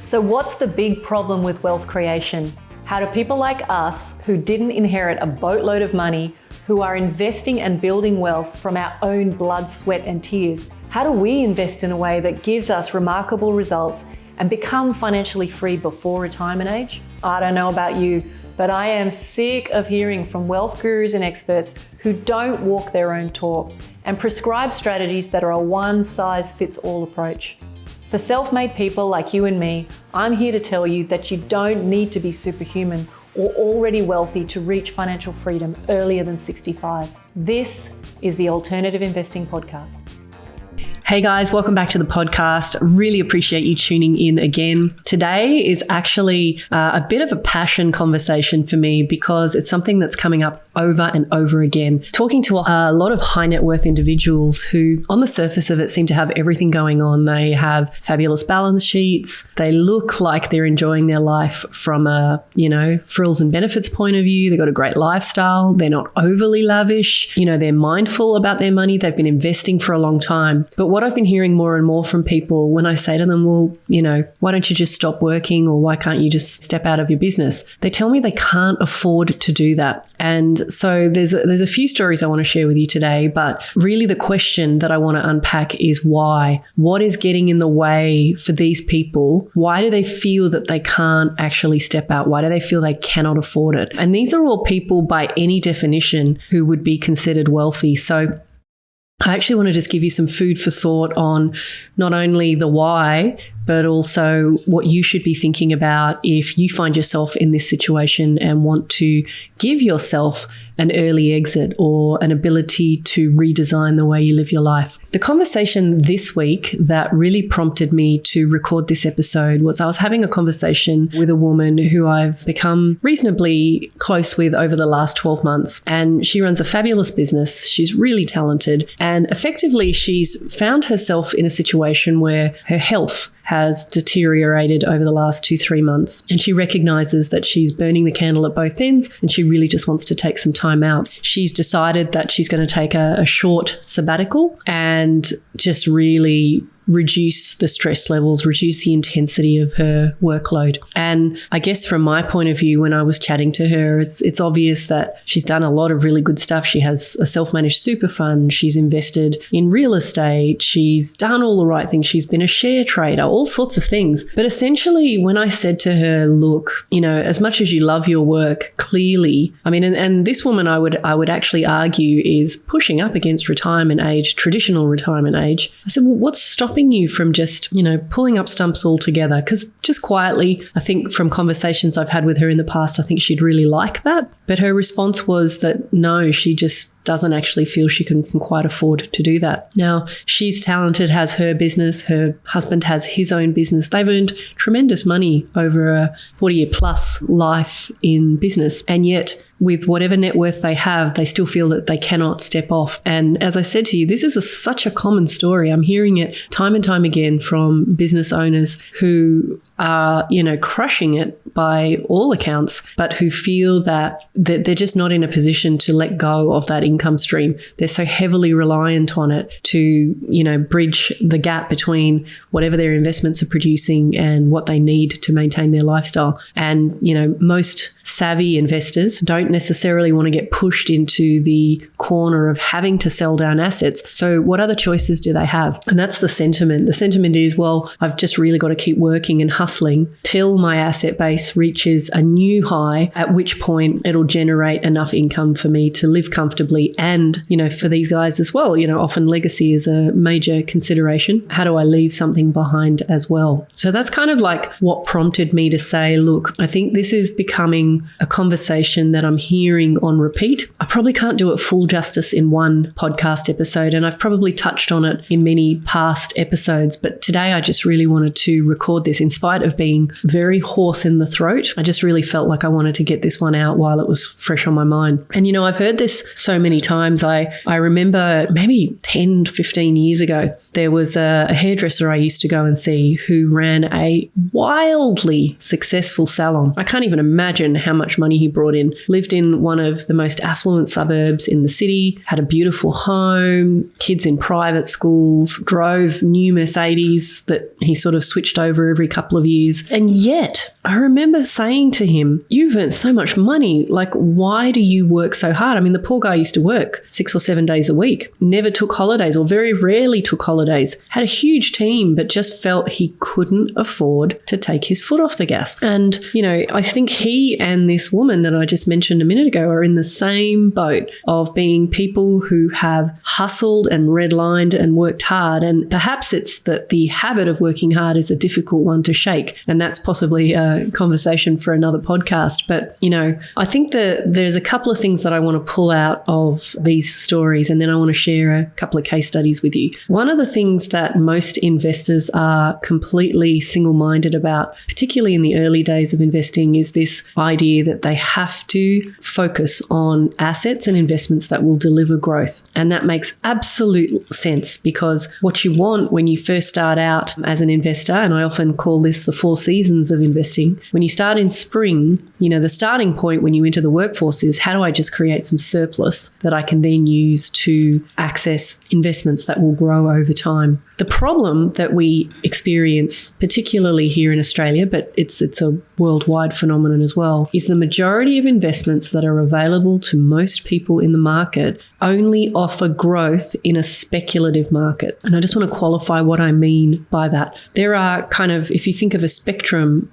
So what's the big problem with wealth creation? How do people like us, who didn't inherit a boatload of money, who are investing and building wealth from our own blood, sweat and tears, how do we invest in a way that gives us remarkable results and become financially free before retirement age? I don't know about you, but I am sick of hearing from wealth gurus and experts who don't walk their own talk and prescribe strategies that are a one-size-fits-all approach. For self-made people like you and me, I'm here to tell you that you don't need to be superhuman or already wealthy to reach financial freedom earlier than 65. This is the Alternative Investing Podcast. Hey guys, welcome back to the podcast. Really appreciate you tuning in again. Today is actually a bit of a passion conversation for me because it's something that's coming up over and over again. Talking to a lot of high net worth individuals who on the surface of it seem to have everything going on. They have fabulous balance sheets. They look like they're enjoying their life from a, frills and benefits point of view. They've got a great lifestyle. They're not overly lavish. They're mindful about their money. They've been investing for a long time. But what I've been hearing more and more from people when I say to them, well, why don't you just stop working or why can't you just step out of your business? They tell me they can't afford to do that. And so there's a few stories I want to share with you today, but really the question that I want to unpack is why? What is getting in the way for these people? Why do they feel that they can't actually step out? Why do they feel they cannot afford it? And these are all people by any definition who would be considered wealthy. So I actually want to just give you some food for thought on not only the why, but also what you should be thinking about if you find yourself in this situation and want to give yourself an early exit or an ability to redesign the way you live your life. The conversation this week that really prompted me to record this episode was I was having a conversation with a woman who I've become reasonably close with over the last 12 months. And she runs a fabulous business. She's really talented. And effectively, she's found herself in a situation where her health has deteriorated over the last 2-3 months. And she recognizes that she's burning the candle at both ends and she really just wants to take some time out. She's decided that she's going to take a short sabbatical and just really reduce the stress levels, reduce the intensity of her workload. And I guess from my point of view, when I was chatting to her, it's obvious that she's done a lot of really good stuff. She has a self-managed super fund. She's invested in real estate. She's done all the right things. She's been a share trader, all sorts of things. But essentially, when I said to her, look, as much as you love your work, clearly, and this woman I would actually argue is pushing up against retirement age, traditional retirement age. I said, well, what's stopping you from just, pulling up stumps altogether? Because just quietly, I think from conversations I've had with her in the past, I think she'd really like that. But her response was that no, she just doesn't actually feel she can quite afford to do that. Now, she's talented, has her business. Her husband has his own business. They've earned tremendous money over a 40-year plus life in business. And yet, with whatever net worth they have, they still feel that they cannot step off. And as I said to you, this is such a common story. I'm hearing it time and time again from business owners who are, crushing it by all accounts, but who feel that they're just not in a position to let go of that income stream. They're so heavily reliant on it to, bridge the gap between whatever their investments are producing and what they need to maintain their lifestyle. And, most savvy investors don't necessarily want to get pushed into the corner of having to sell down assets. So what other choices do they have? And that's the sentiment. The sentiment is, well, I've just really got to keep working and hustling till my asset base reaches a new high, at which point it'll generate enough income for me to live comfortably. And, for these guys as well, often legacy is a major consideration. How do I leave something behind as well? So that's kind of like what prompted me to say, look, I think this is becoming a conversation that I'm hearing on repeat. I probably can't do it full justice in one podcast episode, and I've probably touched on it in many past episodes, but today I just really wanted to record this in spite of being very hoarse in the throat. I just really felt like I wanted to get this one out while it was fresh on my mind. And I've heard this so many times. I remember maybe 10, 15 years ago, there was a hairdresser I used to go and see who ran a wildly successful salon. I can't even imagine how much money he brought in. Lived in one of the most affluent suburbs in the city, had a beautiful home, kids in private schools, drove new Mercedes that he sort of switched over every couple of years. And yet, I remember saying to him, you've earned so much money. Like, why do you work so hard? I mean, the poor guy used to work 6 or 7 days a week, never took holidays or very rarely took holidays, had a huge team, but just felt he couldn't afford to take his foot off the gas. And, you know, I think he and this woman that I just mentioned a minute ago are in the same boat of being people who have hustled and redlined and worked hard. And perhaps it's that the habit of working hard is a difficult one to shake. And that's possibly a conversation for another podcast. But, you know, I think that there's a couple of things that I want to pull out of these stories, and then I want to share a couple of case studies with you. One of the things that most investors are completely single-minded about, particularly in the early days of investing, is this idea that they have to focus on assets and investments that will deliver growth. And that makes absolute sense, because what you want when you first start out as an investor, and I often call this the 4 seasons of investing, when you start in spring, you know, the starting point when you enter the workforce is, how do I just create some surplus that I can then use to access investments that will grow over time? The problem that we experience, particularly here in Australia, but it's a worldwide phenomenon as well, is the majority of investments that are available to most people in the market only offer growth in a speculative market. And I just want to qualify what I mean by that. There are kind of, if you think of a spectrum,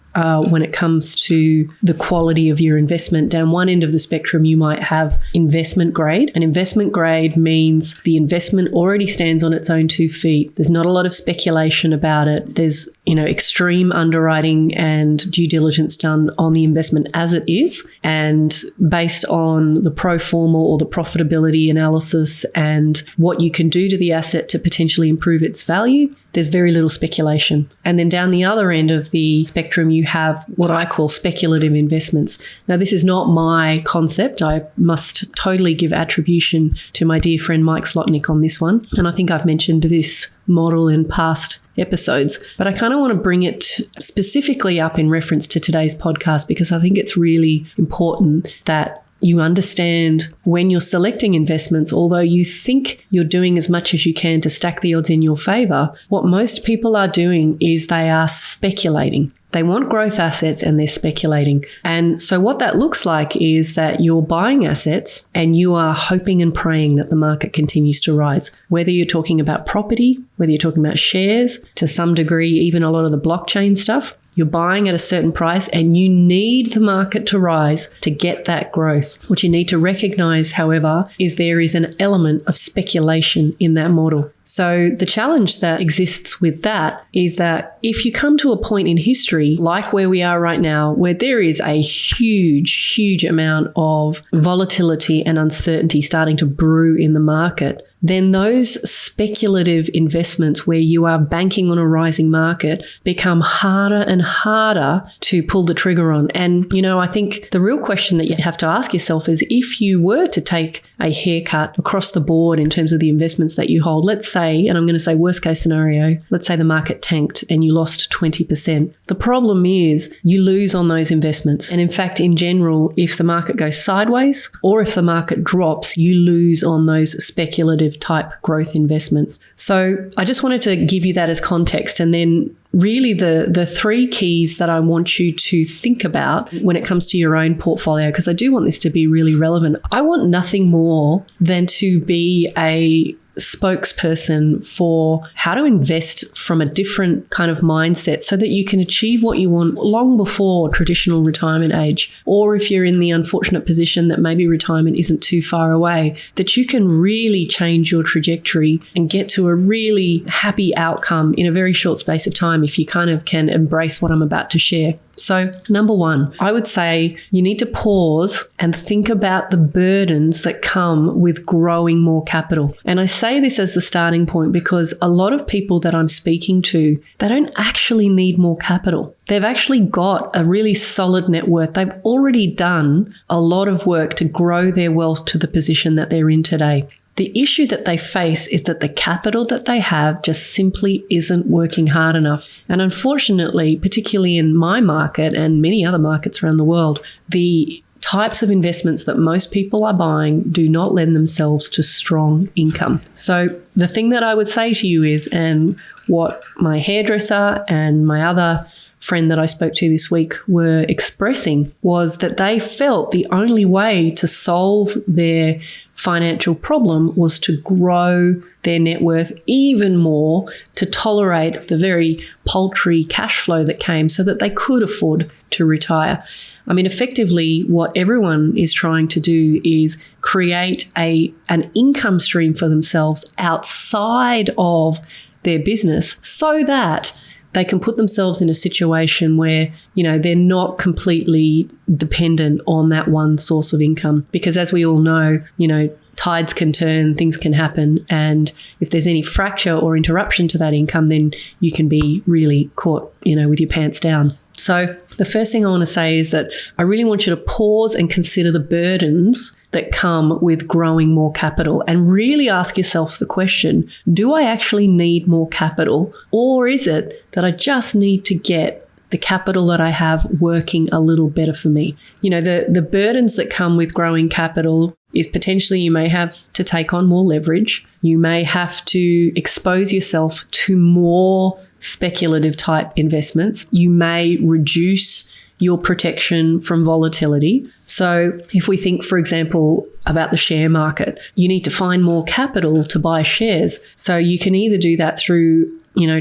when it comes to the quality of your investment, down one end of the spectrum, you might have investment grade. And investment grade means the investment already stands on its own 2 feet. There's not a lot of speculation about it. There's, you know, extreme underwriting and due diligence done on the investment as it is. And based on the pro forma or the profitability analysis and what you can do to the asset to potentially improve its value, there's very little speculation. And then down the other end of the spectrum, you have what I call speculative investments. Now, this is not my concept. I must totally give attribution to my dear friend Mike Slotnick on this one. And I think I've mentioned this model in past episodes, but I kind of want to bring it specifically up in reference to today's podcast, because I think it's really important that you understand when you're selecting investments, although you think you're doing as much as you can to stack the odds in your favor, what most people are doing is they are speculating. They want growth assets and they're speculating. And so what that looks like is that you're buying assets and you are hoping and praying that the market continues to rise. Whether you're talking about property, whether you're talking about shares, to some degree, even a lot of the blockchain stuff, you're buying at a certain price and you need the market to rise to get that growth. What you need to recognize, however, is there is an element of speculation in that model. So the challenge that exists with that is that if you come to a point in history, like where we are right now, where there is a huge amount of volatility and uncertainty starting to brew in the market, then those speculative investments where you are banking on a rising market become harder and harder to pull the trigger on. And, you know, I think the real question that you have to ask yourself is, if you were to take a haircut across the board in terms of the investments that you hold, let's say, and I'm going to say worst case scenario, let's say the market tanked and you lost 20%. The problem is you lose on those investments. And in fact, in general, if the market goes sideways or if the market drops, you lose on those speculative type growth investments. So I just wanted to give you that as context. And then really the 3 keys that I want you to think about when it comes to your own portfolio, because I do want this to be really relevant. I want nothing more than to be a spokesperson for how to invest from a different kind of mindset so that you can achieve what you want long before traditional retirement age. Or if you're in the unfortunate position that maybe retirement isn't too far away, that you can really change your trajectory and get to a really happy outcome in a very short space of time if you kind of can embrace what I'm about to share. So number 1, I would say you need to pause and think about the burdens that come with growing more capital. And I say this as the starting point because a lot of people that I'm speaking to, they don't actually need more capital. They've actually got a really solid net worth. They've already done a lot of work to grow their wealth to the position that they're in today. The issue that they face is that the capital that they have just simply isn't working hard enough. And unfortunately, particularly in my market and many other markets around the world, the types of investments that most people are buying do not lend themselves to strong income. So the thing that I would say to you is, and what my hairdresser and my other friend that I spoke to this week were expressing, was that they felt the only way to solve their financial problem was to grow their net worth even more to tolerate the very paltry cash flow that came so that they could afford to retire. I mean, effectively, what everyone is trying to do is create an income stream for themselves outside of their business so that they can put themselves in a situation where, they're not completely dependent on that one source of income. Because as we all know, tides can turn, things can happen. And if there's any fracture or interruption to that income, then you can be really caught, with your pants down. So the first thing I want to say is that I really want you to pause and consider the burdens that come with growing more capital and really ask yourself the question, do I actually need more capital, or is it that I just need to get the capital that I have working a little better for me? The burdens that come with growing capital is potentially you may have to take on more leverage. You may have to expose yourself to more speculative type investments. You may reduce your protection from volatility. So if we think, for example, about the share market, you need to find more capital to buy shares. So you can either do that through,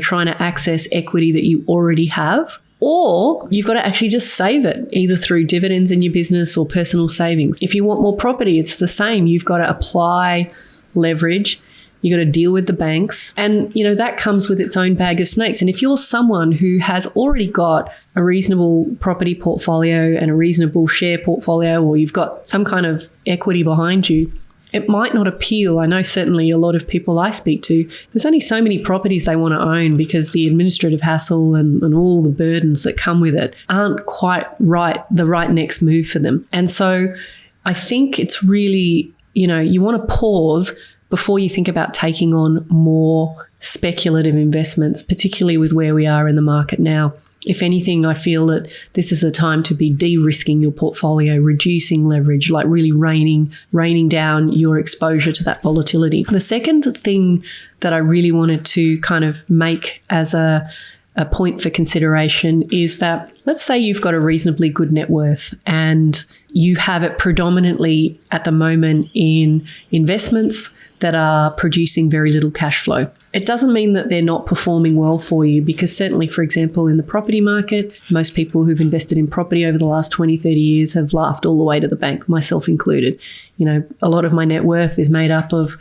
trying to access equity that you already have, or you've got to actually just save it, either through dividends in your business or personal savings. If you want more property, it's the same. You've got to apply leverage. You've got to deal with the banks. And, that comes with its own bag of snakes. And if you're someone who has already got a reasonable property portfolio and a reasonable share portfolio, or you've got some kind of equity behind you, it might not appeal. I know certainly a lot of people I speak to, there's only so many properties they want to own because the administrative hassle and all the burdens that come with it aren't quite the right next move for them. And so I think it's really, you want to pause before you think about taking on more speculative investments, particularly with where we are in the market now. If anything, I feel that this is a time to be de-risking your portfolio, reducing leverage, like really reining down your exposure to that volatility. The second thing that I really wanted to kind of make as a point for consideration is that, let's say you've got a reasonably good net worth and you have it predominantly at the moment in investments that are producing very little cash flow. It doesn't mean that they're not performing well for you, because certainly, for example, in the property market, most people who've invested in property over the last 20, 30 years have laughed all the way to the bank, myself included. A lot of my net worth is made up of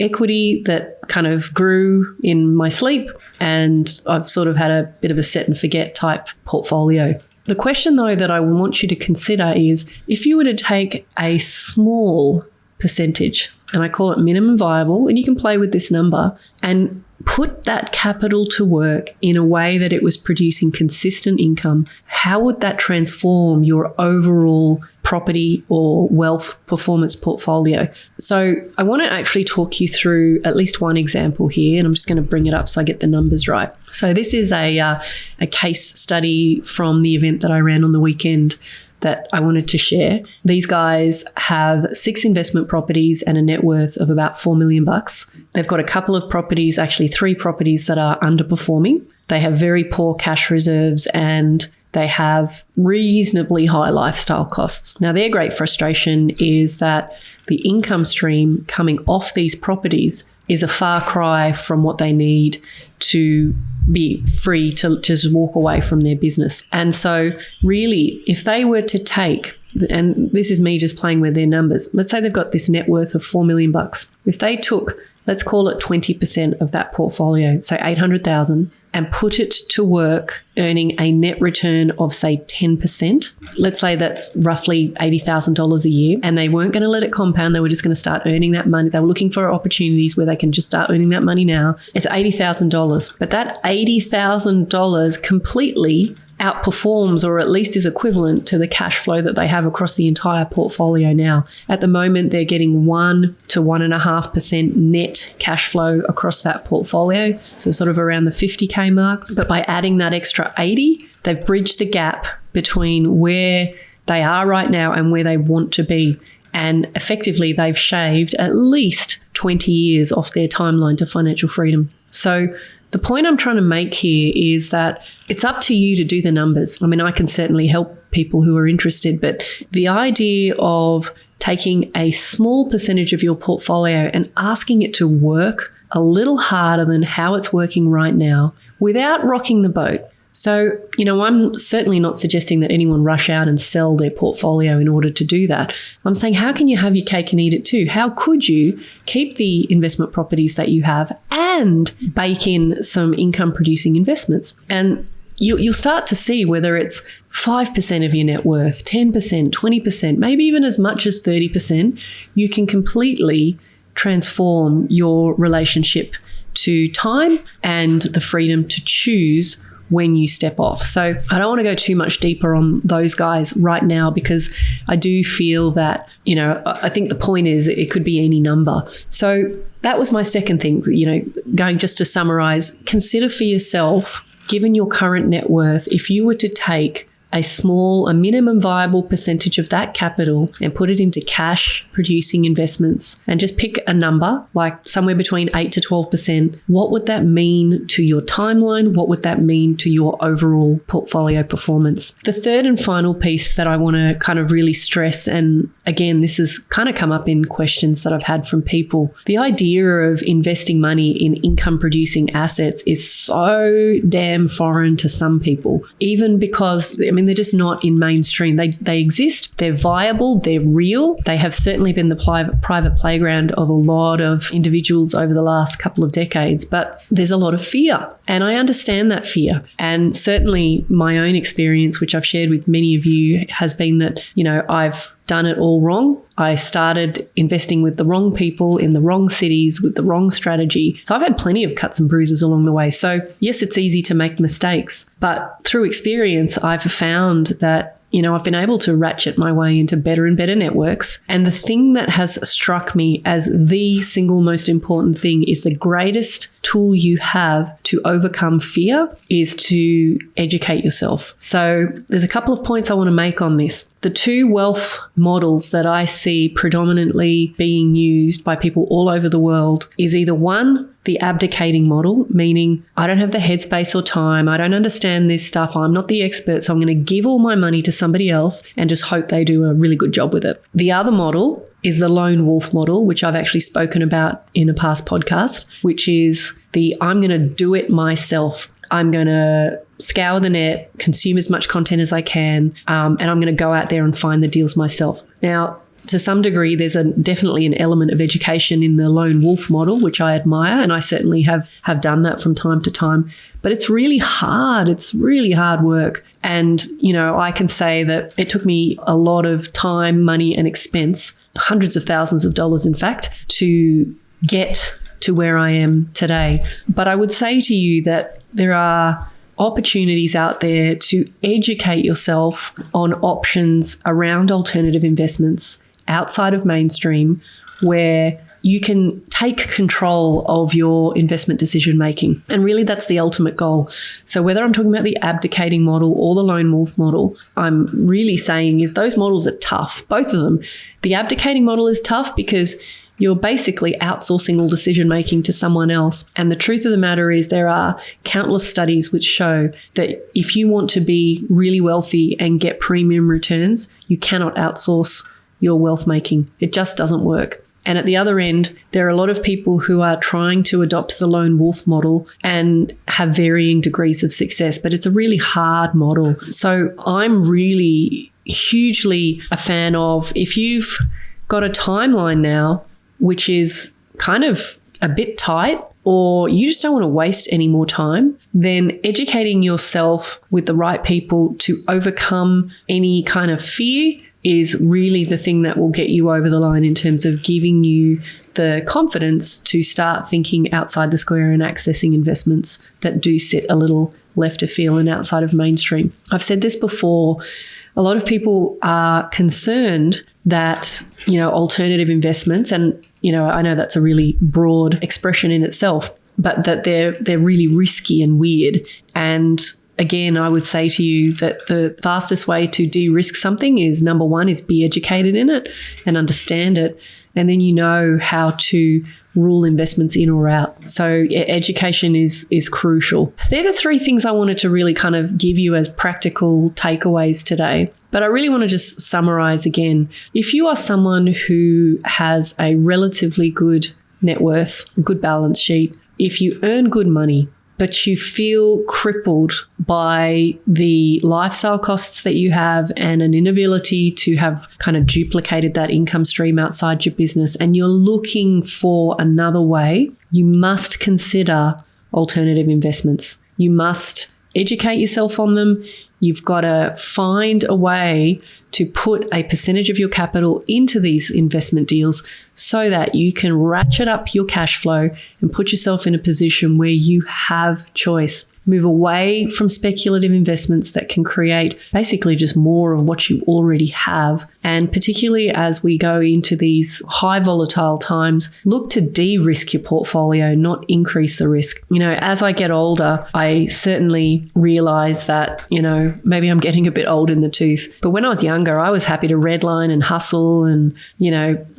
equity that kind of grew in my sleep, and I've sort of had a bit of a set and forget type portfolio. The question, though, that I want you to consider is, if you were to take a small percentage, and I call it minimum viable, and you can play with this number, and put that capital to work in a way that it was producing consistent income, how would that transform your overall property or wealth performance portfolio? So I want to actually talk you through at least one example here, and I'm just going to bring it up so I get the numbers right. So this is a case study from the event that I ran on the weekend that I wanted to share. These guys have 6 investment properties and a net worth of about $4 million. They've got a couple of properties, actually 3 properties that are underperforming. They have very poor cash reserves and they have reasonably high lifestyle costs. Now, their great frustration is that the income stream coming off these properties is a far cry from what they need to be free to just walk away from their business. And so really, if they were to take, and this is me just playing with their numbers, let's say they've got this net worth of $4 million. If they took, let's call it 20% of that portfolio, so $800,000, and put it to work earning a net return of, say, 10%. Let's say that's roughly $80,000 a year, and they weren't going to let it compound. They were just going to start earning that money. They were looking for opportunities where they can just start earning that money now. It's $80,000, but that $80,000 completely outperforms or at least is equivalent to the cash flow that they have across the entire portfolio now. At the moment, they're getting 1 to 1.5% net cash flow across that portfolio, so sort of around the 50K mark. But by adding that extra 80, they've bridged the gap between where they are right now and where they want to be. And effectively, they've shaved at least 20 years off their timeline to financial freedom. So the point I'm trying to make here is that it's up to you to do the numbers. I mean, I can certainly help people who are interested, but the idea of taking a small percentage of your portfolio and asking it to work a little harder than how it's working right now without rocking the boat. So, I'm certainly not suggesting that anyone rush out and sell their portfolio in order to do that. I'm saying, how can you have your cake and eat it too? How could you keep the investment properties that you have and bake in some income producing investments? And you'll start to see whether it's 5% of your net worth, 10%, 20%, maybe even as much as 30%, you can completely transform your relationship to time and the freedom to choose when you step off. So I don't want to go too much deeper on those guys right now because I do feel that, I think the point is it could be any number. So that was my second thing, going just to summarize, consider for yourself, given your current net worth, if you were to take a minimum viable percentage of that capital and put it into cash producing investments and just pick a number like somewhere between 8 to 12%, what would that mean to your timeline? What would that mean to your overall portfolio performance? The third and final piece that I want to kind of really stress, and again, this has kind of come up in questions that I've had from people, the idea of investing money in income producing assets is so damn foreign to some people, even because, they're just not in mainstream. They exist, they're viable, they're real. They have certainly been the private playground of a lot of individuals over the last couple of decades, but there's a lot of fear. And I understand that fear. And certainly my own experience, which I've shared with many of you, has been that, I've done it all wrong. I started investing with the wrong people in the wrong cities with the wrong strategy. So I've had plenty of cuts and bruises along the way. So yes, it's easy to make mistakes, but through experience, I've found that I've been able to ratchet my way into better and better networks. And the thing that has struck me as the single most important thing is the greatest tool you have to overcome fear is to educate yourself. So there's a couple of points I want to make on this. The two wealth models that I see predominantly being used by people all over the world is either one, the abdicating model, meaning I don't have the headspace or time, I don't understand this stuff, I'm not the expert, so I'm going to give all my money to somebody else and just hope they do a really good job with it. The other model is the lone wolf model, which I've actually spoken about in a past podcast, which is the I'm going to do it myself. I'm going to scour the net, consume as much content as I can, and I'm going to go out there and find the deals myself. Now, to some degree, there's definitely an element of education in the lone wolf model, which I admire, and I certainly have done that from time to time. But it's really hard. It's really hard work. And, I can say that it took me a lot of time, money, and expense, hundreds of thousands of dollars, in fact, to get to where I am today. But I would say to you that there are opportunities out there to educate yourself on options around alternative investments outside of mainstream where you can take control of your investment decision making. And really that's the ultimate goal. So whether I'm talking about the abdicating model or the lone wolf model, I'm really saying is those models are tough, both of them. The abdicating model is tough because you're basically outsourcing all decision making to someone else. And the truth of the matter is there are countless studies which show that if you want to be really wealthy and get premium returns, you cannot outsource your wealth making. It just doesn't work. And at the other end, there are a lot of people who are trying to adopt the lone wolf model and have varying degrees of success, but it's a really hard model. So I'm really hugely a fan of, if you've got a timeline now, which is kind of a bit tight, or you just don't want to waste any more time, then educating yourself with the right people to overcome any kind of fear is really the thing that will get you over the line in terms of giving you the confidence to start thinking outside the square and accessing investments that do sit a little left of field and outside of mainstream. I've said this before. A lot of people are concerned that, alternative investments, and, I know that's a really broad expression in itself, but that they're really risky and weird. And again, I would say to you that the fastest way to de-risk something is, number one, is be educated in it and understand it. And then you know how to rule investments in or out. So education is crucial. They're the three things I wanted to really kind of give you as practical takeaways today. But I really want to just summarize again. If you are someone who has a relatively good net worth, a good balance sheet, if you earn good money, but you feel crippled by the lifestyle costs that you have and an inability to have kind of duplicated that income stream outside your business, and you're looking for another way, you must consider alternative investments. You must educate yourself on them. You've got to find a way to put a percentage of your capital into these investment deals so that you can ratchet up your cash flow and put yourself in a position where you have choice. Move away from speculative investments that can create basically just more of what you already have. And particularly as we go into these high volatile times, look to de-risk your portfolio, not increase the risk. As I get older, I certainly realize that, maybe I'm getting a bit old in the tooth. But when I was younger, I was happy to redline and hustle and,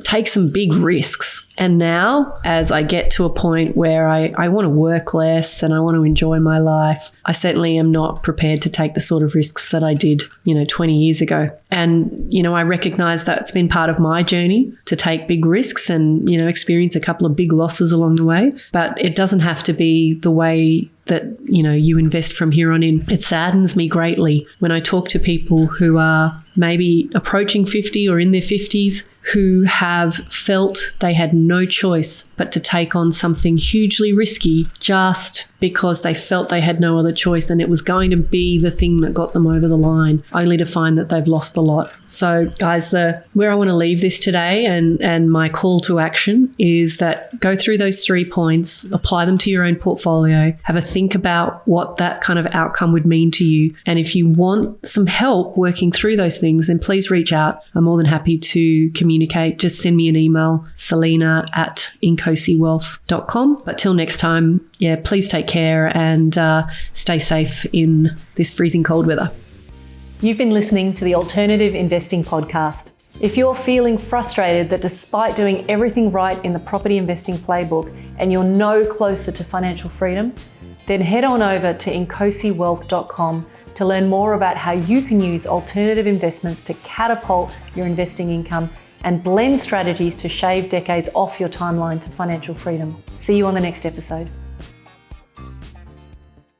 take some big risks. And now, as I get to a point where I want to work less and I want to enjoy my life, I certainly am not prepared to take the sort of risks that I did, 20 years ago. And, I recognize that's been part of my journey to take big risks and, experience a couple of big losses along the way. But it doesn't have to be the way that, you invest from here on in. It saddens me greatly when I talk to people who are maybe approaching 50 or in their 50s who have felt they had no choice but to take on something hugely risky just because they felt they had no other choice and it was going to be the thing that got them over the line, only to find that they've lost a lot. So guys, where I want to leave this today and my call to action is that go through those 3 points, apply them to your own portfolio, have a think about what that kind of outcome would mean to you. And if you want some help working through those things, then please reach out. I'm more than happy to communicate. Just send me an email, selena@inkosiwealth.com. But till next time, please take care and stay safe in this freezing cold weather. You've been listening to the Alternative Investing Podcast. If you're feeling frustrated that despite doing everything right in the property investing playbook and you're no closer to financial freedom, then head on over to inkosiwealth.com to learn more about how you can use alternative investments to catapult your investing income and blend strategies to shave decades off your timeline to financial freedom. See you on the next episode.